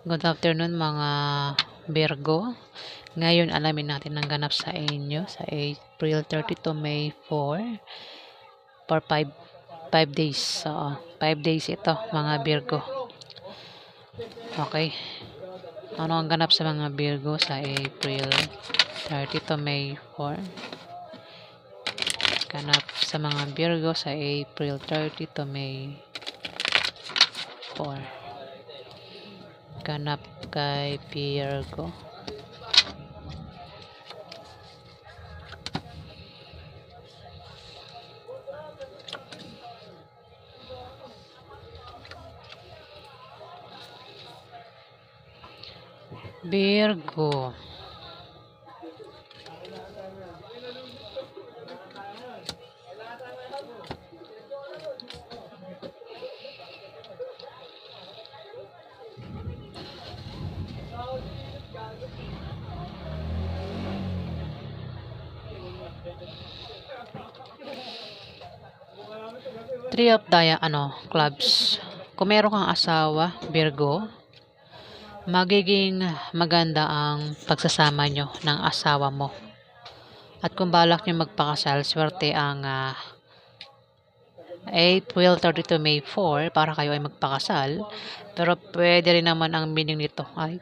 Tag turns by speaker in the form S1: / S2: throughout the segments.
S1: Good afternoon mga Virgo. Ngayon alamin natin ang ganap sa inyo sa April 30 to May 4 for 5 days. So, 5 days ito mga Virgo. Okay. Ano ang ganap sa mga Virgo sa April 30 to May 4? Ganap sa mga Virgo sa April 30 to May 4. Ganap kay Virgo. Virgo. Three of clubs. Kung meron kang asawa, Virgo, magiging maganda ang pagsasama nyo ng asawa mo. At kung balak nyo magpakasal, swerte ang April 30 to May 4 para kayo ay magpakasal. Pero pwede rin naman ang meaning nito ay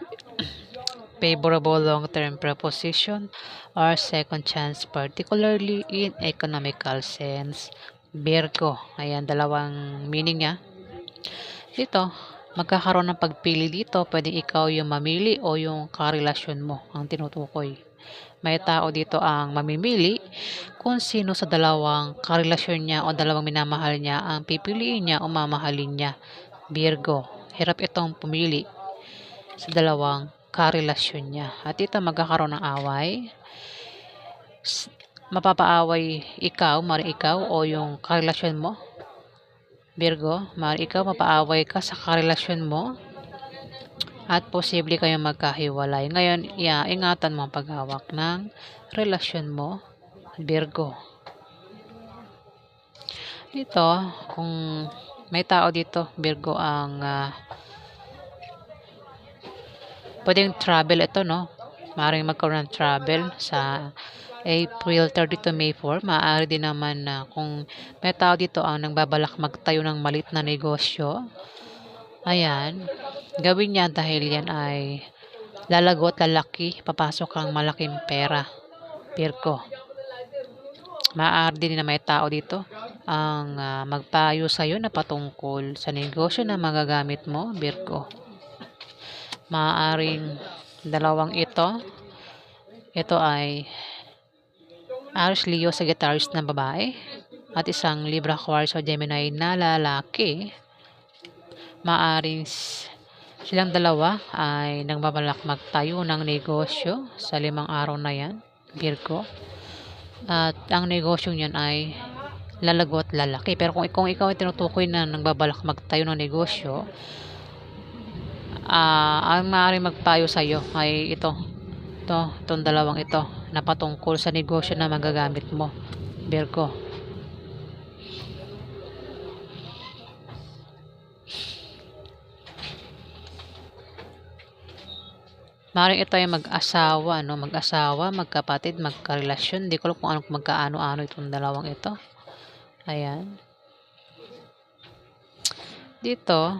S1: favorable long-term proposition or second chance, particularly in economical sense. Virgo, ayan, dalawang meaning niya. Dito, magkakaroon ng pagpili dito. Pwedeng ikaw yung mamili o yung karelasyon mo ang tinutukoy. May tao dito ang mamimili kung sino sa dalawang karelasyon niya o dalawang minamahal niya ang pipiliin niya o mamahalin niya. Virgo, hirap itong pumili sa dalawang karelasyon niya. At ito magkakaroon ng away. Mapapaaway mari ikaw o yung karelasyon mo. Virgo, mari ikaw mapaaway ka sa karelasyon mo at posible kayong magkahiwalay. Ngayon, ingatan mo ang paghawak ng relasyon mo, Virgo. Dito, kung may tao dito, Virgo, ang pwedeng travel ito, no? Maaaring magkaroon ng travel sa April 30 to May 4. Maaari din naman na kung may tao dito ang nagbabalak magtayo ng malit na negosyo, ayan, gawin niya dahil yan ay lalago at lalaki, papasok ang malaking pera, Virgo. Maaari din na may tao dito ang magpayo sa iyo na patungkol sa negosyo na magagamit mo, Virgo. Maaaring dalawang ito ay Aries, Leo, Sagittarius na babae at isang Libra, Aquarius o Gemini na lalaki. Maaring silang dalawa ay nagbabalak magtayo ng negosyo sa 5 araw na yan, Virgo. At ang negosyo niyan ay lalago at lalaki. Pero kung ikaw ay tinutukoy na nagbabalak magtayo ng negosyo, ang maaaring magpayo sa iyo ay itong dalawang ito na patungkol sa negosyo na magagamit mo, Virgo. Maaaring ito ay mag-asawa, no? Mag-asawa, magkapatid, magkarelasyon. Hindi ko alam kung magkaano-ano itong dalawang ito. Ayan. Dito,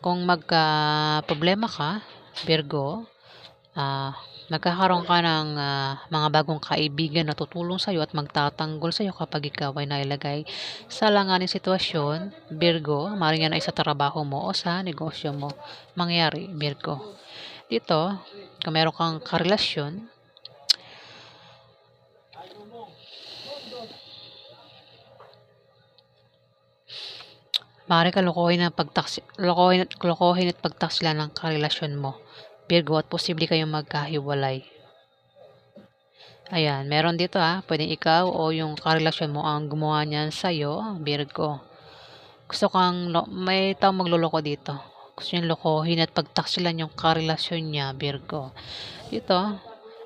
S1: kung magka-problema ka, Virgo, magkakaroon ka ng mga bagong kaibigan na tutulong sa iyo at magtatanggol sa iyo kapag ikaw ay nailagay sa alanganing sitwasyon, Virgo. Maaaring yan ay sa trabaho mo o sa negosyo mo mangyari, Virgo. Dito, kung meron kang karelasyon, maaari ka lokohin at pagtaksila ng karelasyon mo, Virgo, at posible kayong magkahiwalay. Ayan, meron dito pwedeng ikaw o yung karelasyon mo ang gumawa niyan sa'yo, Virgo. May taong magluloko dito. Gusto niyang lokohin at pagtaksilan yung karelasyon niya, Virgo. Dito,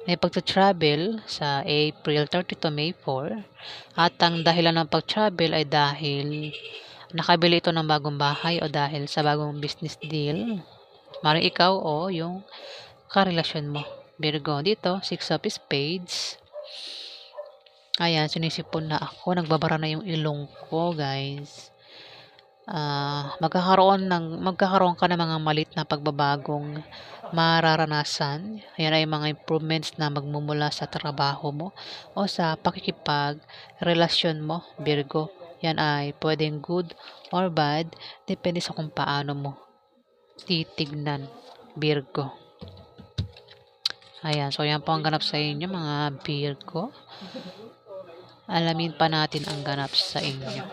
S1: may pagta-travel sa April 30 to May 4. At ang dahilan ng pag-travel ay dahil nakabili ito ng bagong bahay o dahil sa bagong business deal. Maring ikaw o yung karelasyon mo. Virgo, dito, 6 of Spades. Ayan, sinisipon na ako. Nagbabara na yung ilong ko, guys. Magkakaroon ka ng mga malit na pagbabagong mararanasan. Yan ay mga improvements na magmumula sa trabaho mo o sa pakikipag-relasyon mo, Virgo. Yan ay pwedeng good or bad, depende sa kung paano mo titignan, Virgo. Ayan, so yan po ang ganap sa inyo, mga Virgo. Alamin pa natin ang ganap sa inyo.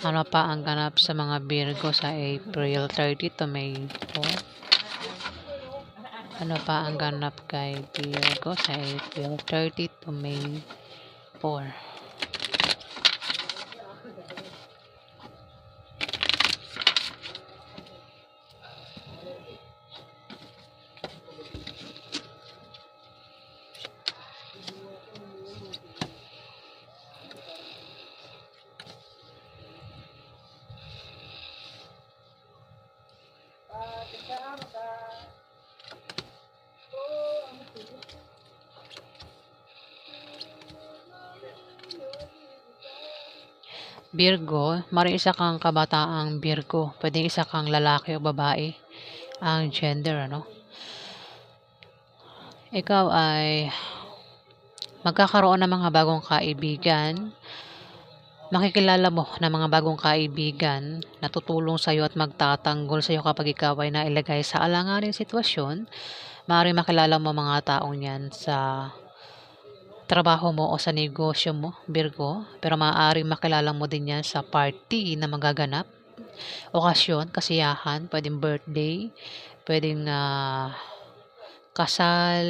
S1: Ano pa ang ganap sa mga Virgo sa April 30 to May 4? Ano pa ang ganap kay Virgo sa April 30 to May 4? Virgo, maring isa kang kabataang Virgo. Pwedeng isa kang lalaki o babae ang gender, ano? Ikaw ay magkakaroon ng mga bagong kaibigan. Makikilala mo ng mga bagong kaibigan na tutulong sa iyo at magtatanggol sa iyo kapag ikaw ay nailagay sa alanganing sitwasyon. Maaaring makilala mo mga taong yan sa trabaho mo o sa negosyo mo, Virgo. Pero maaaring makilala mo din yan sa party na magaganap. Okasyon, kasiyahan, pwedeng birthday, pwedeng kasal,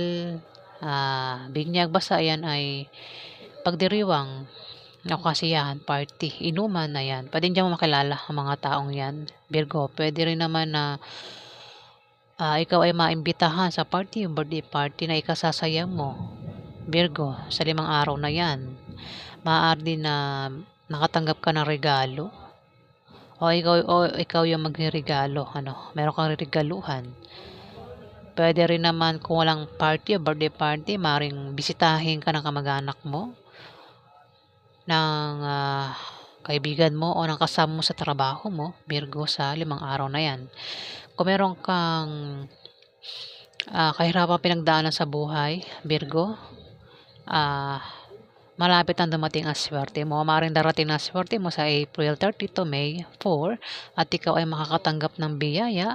S1: binyag. Basta yan ay pagdiriwang o kasiyahan, party, inuman na yan. Pwede dyan mo makilala ang mga taong yan, Virgo. Pwede rin naman na ikaw ay maimbitahan sa party, yung birthday party na ikasasaya mo, Virgo, sa 5 araw na yan. Maaari din na nakatanggap ka ng regalo o ikaw yung magregalo, meron kang regaluhan. Pwede rin naman kung walang party o birthday party, maaaring bisitahin ka ng kamag-anak mo, ng kaibigan mo o ng kasama mo sa trabaho mo, Virgo, sa 5 araw na yan. Kung meron kang kahirapang pinagdaanan sa buhay, Virgo, malapit ang dumating ang swerte mo. Maaaring darating na swerte mo sa April 30 to May 4 at ikaw ay makakatanggap ng biyaya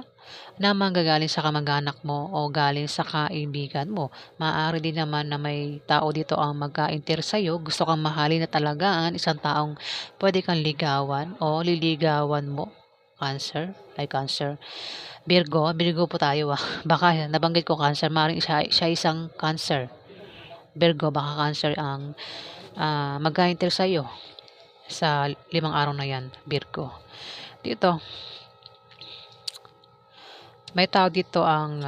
S1: na manggagaling sa kamag-anak mo o galing sa kaibigan mo. Maaari din naman na may tao dito ang magka-interest sa'yo, gusto kang mahalin na talagaan, isang taong pwede kang ligawan o liligawan mo. Cancer. Virgo po tayo Baka nabanggit ko Cancer, maaaring siya isang Cancer. Virgo, baka Cancer ang mag-interest sa'yo sa 5 araw na yan, Virgo. Dito, may tao dito ang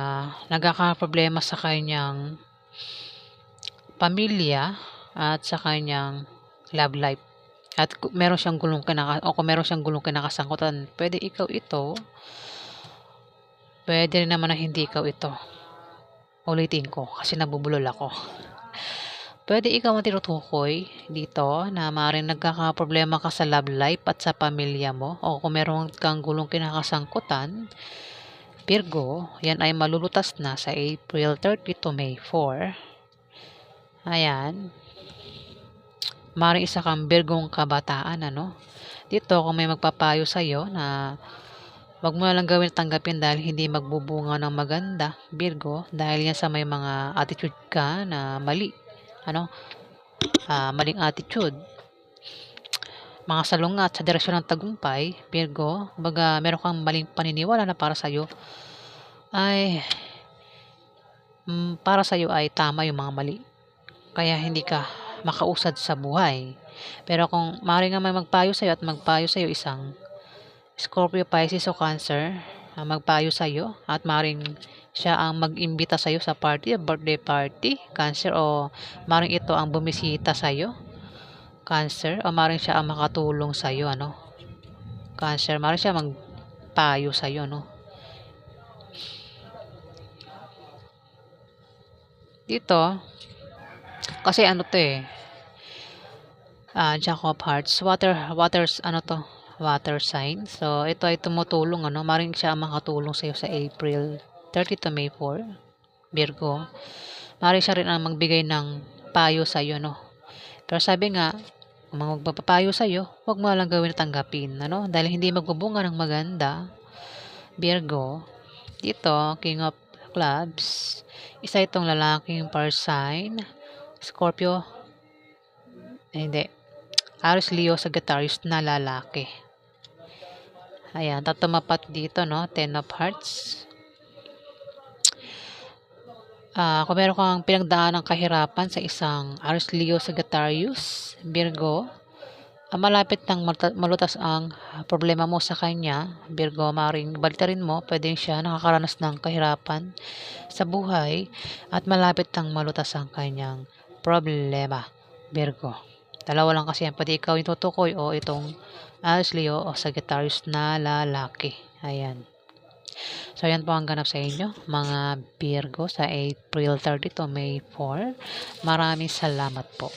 S1: nagkakaproblema sa kanyang pamilya at sa kanyang love life. At kung meron siyang gulong kinakasangkutan, pwede ikaw ito, pwede rin naman na hindi ikaw ito. Ulitin ko kasi nabubulol ako. Pwede ikaw ang tinutukoy dito na maaaring nagkakaproblema ka sa love life at sa pamilya mo o kung meron kang gulong kinakasangkutan, Virgo, yan ay malulutas na sa April 30 to May 4. Ayan. Maaaring isa kang Virgong kabataan, Dito, kung may magpapayo sa'yo na wag mo na lang gawin tanggapin dahil hindi magbubunga ng maganda, Virgo, dahil yan sa may mga attitude ka na mali, maling attitude, mga salungat sa direksyon ng tagumpay, Virgo, baga meron kang maling paniniwala na para sa'yo ay tama yung mga mali. Kaya hindi ka makausad sa buhay. Pero kung maaaring nga may magpayo sa'yo isang Scorpio, Pisces o Cancer, magpayo sa'yo at maaaring siya ang mag-imbita sa'yo sa party, birthday party, Cancer, o maaaring ito ang bumisita sa'yo Cancer, o maaaring siya ang makatulong sa'yo, ano? Cancer, maaaring siya magpayo sa'yo, no? Dito, kasi ano 'to, eh, Jack of Hearts, water sign. So, ito ay tumutulong, ano, maaaring siya ang makatulong sa'yo sa April 30 to May 4, Virgo. Maaaring siya rin ang magbigay ng payo sa'yo, no? Pero sabi nga, kung magpapapayo sa'yo, huwag mo lang gawin at tanggapin, ano? Dahil hindi magbubunga ng maganda, Virgo. Dito, King of Clubs, isa itong lalaking fire sign, Scorpio, hindi, Aries, Leo, Sagittarius na lalaki. Ayan, tatumapat dito, no? Ten of Hearts. Kung meron kang pinagdaan ng kahirapan sa isang Aries, Leo, Sagittarius, Virgo, malapit nang malutas ang problema mo sa kanya, Virgo, maaaring balitarin mo, pwedeng siya nakakaranas ng kahirapan sa buhay at malapit nang malutas ang kanyang problema, Virgo. Dalawa lang kasi yan, pwede ikaw yung tutukoy o itong Aries, Leo o Sagittarius na lalaki. Ayan. So, yan po ang ganap sa inyo, mga Virgo, sa April 30 to May 4. Maraming salamat po.